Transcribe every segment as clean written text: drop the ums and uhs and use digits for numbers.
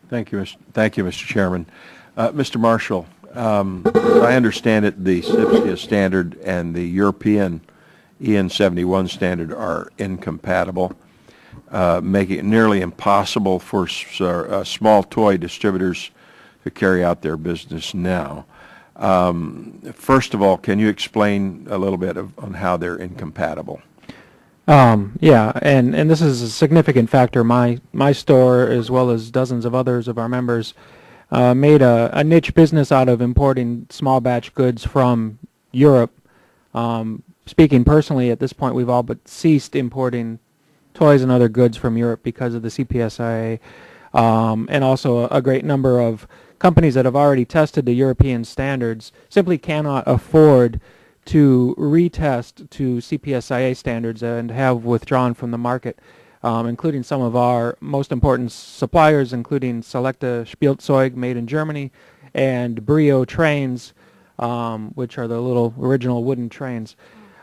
Thank you, Mr. Chairman. Mr. Marshall, as I understand it, the CPSIA standard and the European EN71 standard are incompatible, making it nearly impossible for small toy distributors to carry out their business now. First of all, can you explain a little bit on how they're incompatible? Yeah, and this is a significant factor. My store, as well as dozens of others of our members, made a niche business out of importing small batch goods from Europe. Speaking personally, at this point, we've all but ceased importing toys and other goods from Europe because of the CPSIA, and also a great number of companies that have already tested the European standards simply cannot afford to retest to CPSIA standards and have withdrawn from the market, including some of our most important suppliers, including Selecta Spielzeug made in Germany and Brio trains, which are the little original wooden trains.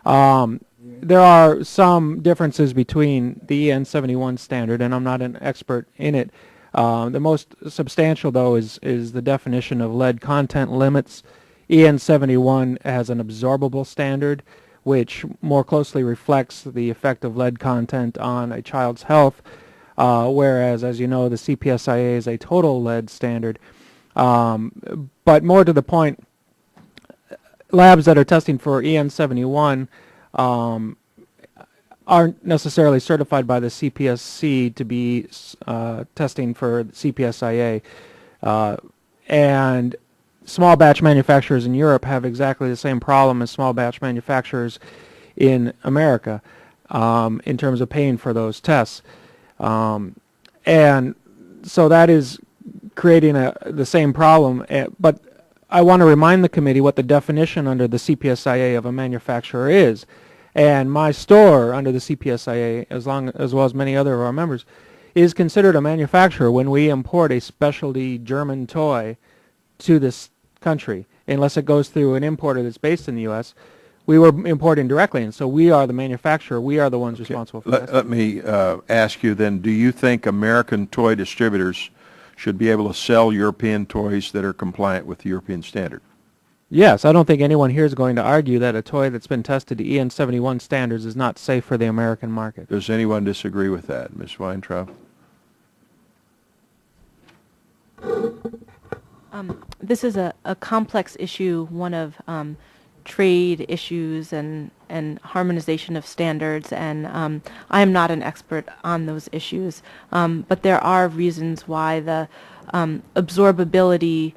There are some differences between the EN71 standard, and I'm not an expert in it. The most substantial, though, is the definition of lead content limits. EN71 has an absorbable standard, which more closely reflects the effect of lead content on a child's health, whereas, as you know, the CPSIA is a total lead standard. But more to the point, labs that are testing for EN71 aren't necessarily certified by the CPSC to be testing for CPSIA. And small batch manufacturers in Europe have exactly the same problem as small batch manufacturers in America in terms of paying for those tests. And so that is creating the same problem. But I want to remind the committee what the definition under the CPSIA of a manufacturer is. And my store under the CPSIA, as well as many other of our members, is considered a manufacturer when we import a specialty German toy to this country. Unless it goes through an importer that's based in the U.S., we were importing directly, and so we are the manufacturer. We are the ones responsible for that. Let me ask you then, do you think American toy distributors should be able to sell European toys that are compliant with the European standard? Yes, I don't think anyone here is going to argue that a toy that's been tested to EN71 standards is not safe for the American market. Does anyone disagree with that? Ms. Weintraub? This is a complex issue, one of trade issues and harmonization of standards, and I am not an expert on those issues, but there are reasons why the absorbability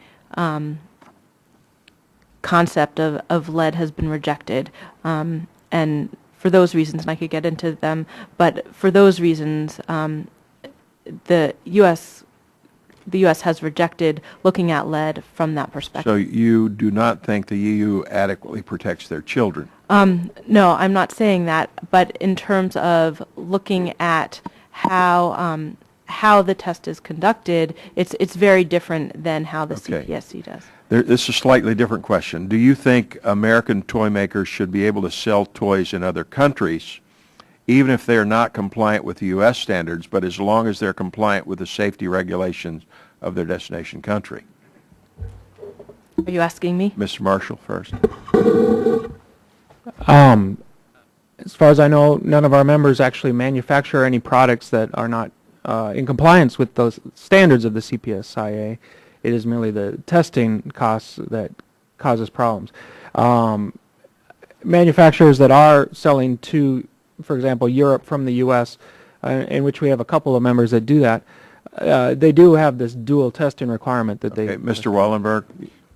concept of lead has been rejected, and for those reasons, and I could get into them, but for those reasons, the U.S. has rejected looking at lead from that perspective. So you do not think the EU adequately protects their children? No, I'm not saying that, but in terms of looking at how the test is conducted, it's very different than how the CPSC does. This is a slightly different question. Do you think American toy makers should be able to sell toys in other countries, even if they're not compliant with the U.S. standards, but as long as they're compliant with the safety regulations of their destination country? Are you asking me? Mr. Marshall first. As far as I know, none of our members actually manufacture any products that are not in compliance with those standards of the CPSIA. It is merely the testing costs that causes problems. Manufacturers that are selling to, for example, Europe from the U.S., in which we have a couple of members that do that, they do have this dual testing requirement that they... Mr. Wallenberg?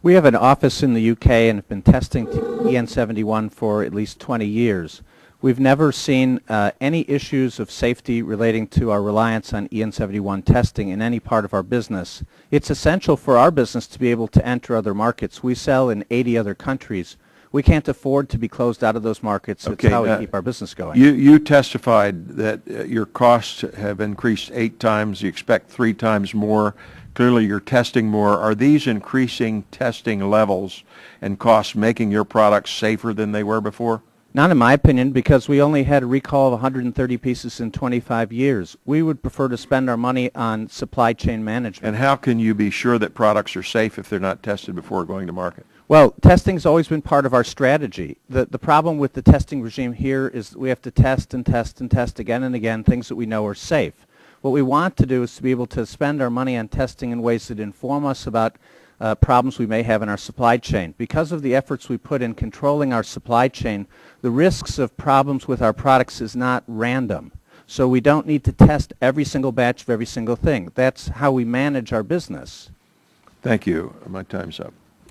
We have an office in the UK and have been testing EN71 for at least 20 years. We've never seen any issues of safety relating to our reliance on EN71 testing in any part of our business. It's essential for our business to be able to enter other markets. We sell in 80 other countries. We can't afford to be closed out of those markets. It's how we keep our business going. You testified that your costs have increased 8 times. You expect 3 times more. Clearly you're testing more. Are these increasing testing levels and costs making your products safer than they were before? Not in my opinion, because we only had a recall of 130 pieces in 25 years. We would prefer to spend our money on supply chain management. And how can you be sure that products are safe if they're not tested before going to market? Well, testing's always been part of our strategy. The problem with the testing regime here is that we have to test and test and test again and again things that we know are safe. What we want to do is to be able to spend our money on testing in ways that inform us about problems we may have in our supply chain. Because of the efforts we put in controlling our supply chain, the risks of problems with our products is not random. So we don't need to test every single batch of every single thing. That's how we manage our business. Thank you. My time's up.